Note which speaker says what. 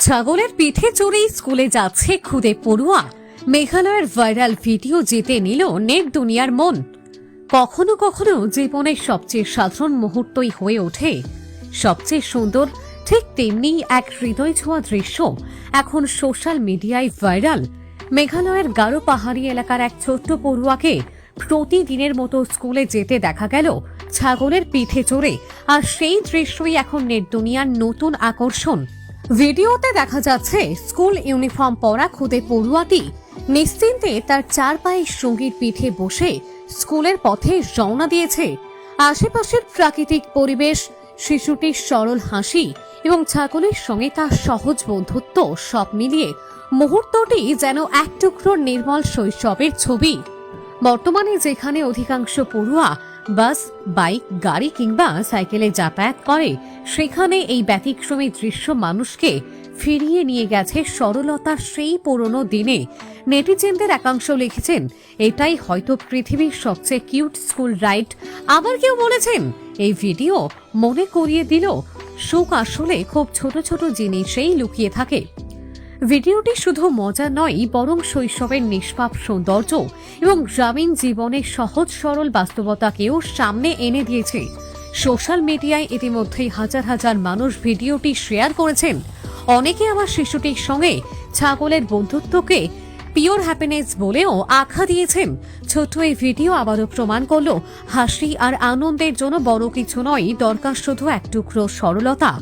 Speaker 1: ছাগলের পিঠে চড়েই স্কুলে যাচ্ছে খুদে পড়ুয়া। মেঘালয়ের ভাইরাল ভিডিও জিতে নিল নেট দুনিয়ার মন। কখনো কখনো জীবনের সবচেয়ে সাধারণ মুহূর্তই হয়ে ওঠে সবচেয়ে সুন্দর। ঠিক তেমনি এক হৃদয় ছোঁয়া দৃশ্য এখন সোশ্যাল মিডিয়ায় ভাইরাল। মেঘালয়ের গারো পাহাড়ি এলাকার এক ছোট্ট পড়ুয়াকে প্রতিদিনের মতো স্কুলে যেতে দেখা গেল ছাগলের পিঠে চড়ে, আর সেই দৃশ্যই এখন নেট দুনিয়ার নতুন আকর্ষণ। ভিডিওতে দেখা যাচ্ছে স্কুল ইউনিফর্ম পরা খুদে পড়ুয়াটি নিশ্চিন্তে তার চার পায়ের সঙ্গীর পিঠে বসে স্কুলের পথে রওনা দিয়েছে। আশেপাশের প্রাকৃতিক পরিবেশ, শিশুটির সরল হাসি এবং ছাগলের সঙ্গে তার সহজ বন্ধুত্ব সব মিলিয়ে মুহূর্তটি যেন এক টুকরো নির্মল শৈশবের ছবি। বর্তমানে যেখানে অধিকাংশ পড়ুয়া বাস, বাইক, গাড়ি কিংবা সাইকেলে যাতায়াত করে, সেখানে এই ব্যতিক্রমী দৃশ্য মানুষকে ফিরিয়ে নিয়ে গেছে সরলতার সেই পুরনো দিনে। নেটিজেনদের একাংশ লিখেছেন, এটাই হয়তো পৃথিবীর সবচেয়ে কিউট স্কুল রাইড। আবার কেউ বলেছেন, এই ভিডিও মনে করিয়ে দিল সুখ আসলে খুব ছোট ছোট জিনিসেই লুকিয়ে থাকে। ভিডিওটি শুধু মজা নয়, বরং শৈশবের নিষ্পাপ সৌন্দর্য এবং গ্রামীণ জীবনের সহজ সরল বাস্তবতাকেও সামনে এনে দিয়েছে। সোশ্যাল মিডিয়ায় ইতিমধ্যেই হাজার হাজার মানুষ ভিডিওটি শেয়ার করেছেন। অনেকে আবার শিশুটির সঙ্গে ছাগলের বন্ধুত্বকে পিওর হ্যাপিনেস বলেও আখ্যা দিয়েছেন। ছোট্ট এই ভিডিও আবারও প্রমাণ করল, হাসি আর আনন্দের জন্য বড় কিছু নয়, দরকার শুধু এক টুকরো সরলতা।